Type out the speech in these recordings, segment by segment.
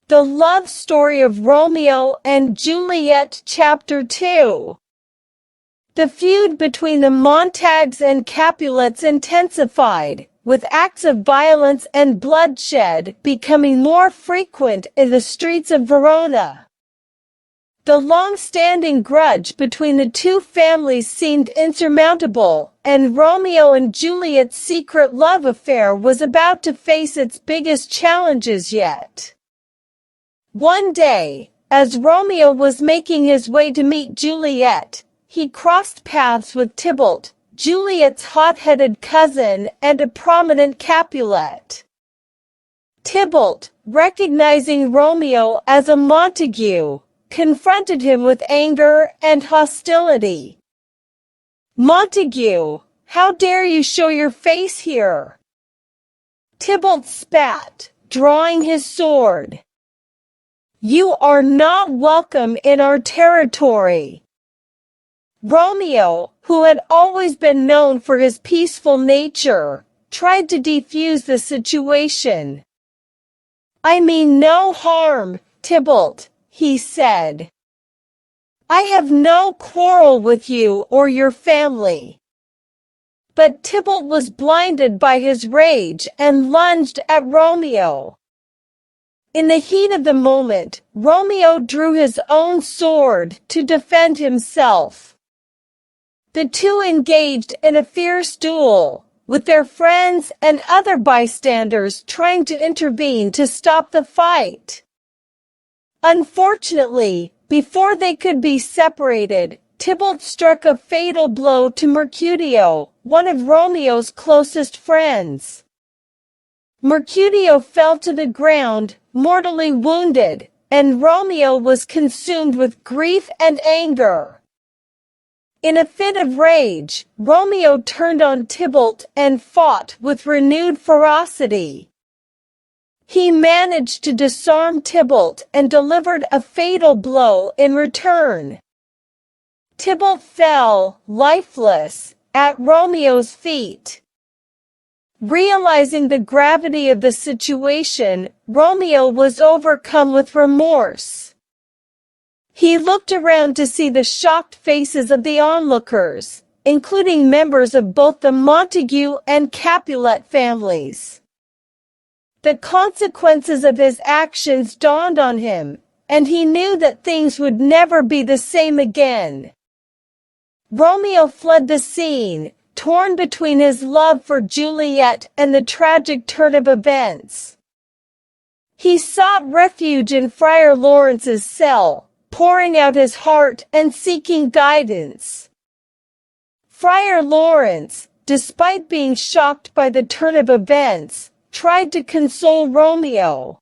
The Love Story of Romeo and Juliet, Chapter 2. The feud between the Montagues and Capulets intensified, with acts of violence and bloodshed becoming more frequent in the streets of Verona. The long-standing grudge between the two families seemed insurmountable, and Romeo and Juliet's secret love affair was about to face its biggest challenges yet. One day, as Romeo was making his way to meet Juliet, he crossed paths with Tybalt, Juliet's hot-headed cousin and a prominent Capulet. Tybalt, recognizing Romeo as a Montague, confronted him with anger and hostility. "Montague, how dare you show your face here?" Tybalt spat, drawing his sword. "You are not welcome in our territory." Romeo, who had always been known for his peaceful nature, tried to defuse the situation. "I mean no harm, Tybalt," he said. "I have no quarrel with you or your family." But Tybalt was blinded by his rage and lunged at Romeo. In the heat of the moment, Romeo drew his own sword to defend himself. The two engaged in a fierce duel, with their friends and other bystanders trying to intervene to stop the fight. Unfortunately, before they could be separated, Tybalt struck a fatal blow to Mercutio, one of Romeo's closest friends. Mercutio fell to the ground, mortally wounded, and Romeo was consumed with grief and anger. In a fit of rage, Romeo turned on Tybalt and fought with renewed ferocity. He managed to disarm Tybalt and delivered a fatal blow in return. Tybalt fell, lifeless, at Romeo's feet. Realizing the gravity of the situation, Romeo was overcome with remorse. He looked around to see the shocked faces of the onlookers, including members of both the Montague and Capulet families. The consequences of his actions dawned on him, and he knew that things would never be the same again. Romeo fled the scene, torn between his love for Juliet and the tragic turn of events. He sought refuge in Friar Lawrence's cell, pouring out his heart and seeking guidance. Friar Lawrence, despite being shocked by the turn of events, tried to console Romeo.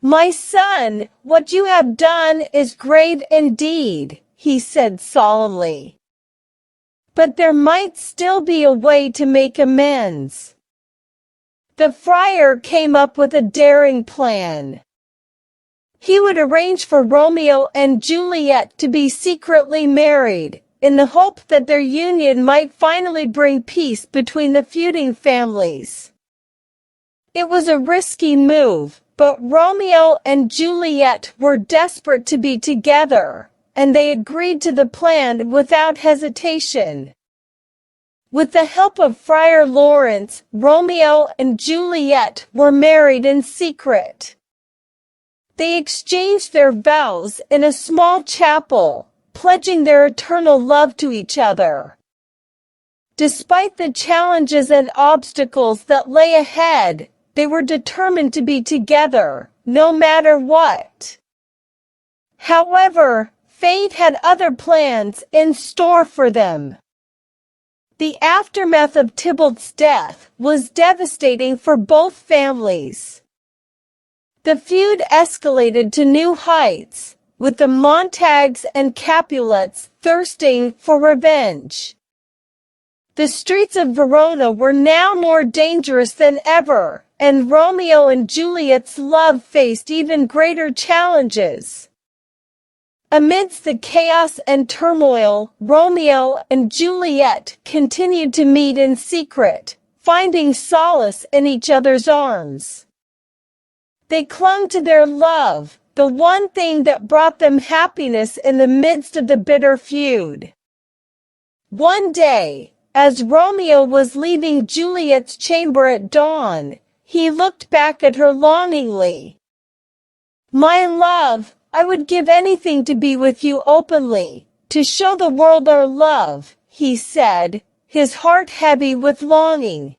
"My son, what you have done is grave indeed," he said solemnly. "But there might still be a way to make amends." The friar came up with a daring plan. He would arrange for Romeo and Juliet to be secretly married, in the hope that their union might finally bring peace between the feuding families. It was a risky move, but Romeo and Juliet were desperate to be together, and they agreed to the plan without hesitation. With the help of Friar Lawrence, Romeo and Juliet were married in secret. They exchanged their vows in a small chapel, pledging their eternal love to each other. Despite the challenges and obstacles that lay ahead, they were determined to be together, no matter what. However, fate had other plans in store for them. The aftermath of Tybalt's death was devastating for both families. The feud escalated to new heights, with the Montagues and Capulets thirsting for revenge. The streets of Verona were now more dangerous than ever, and Romeo and Juliet's love faced even greater challenges. Amidst the chaos and turmoil, Romeo and Juliet continued to meet in secret, finding solace in each other's arms. They clung to their love, the one thing that brought them happiness in the midst of the bitter feud. One day, as Romeo was leaving Juliet's chamber at dawn, he looked back at her longingly. "My love, I would give anything to be with you openly, to show the world our love," he said, his heart heavy with longing.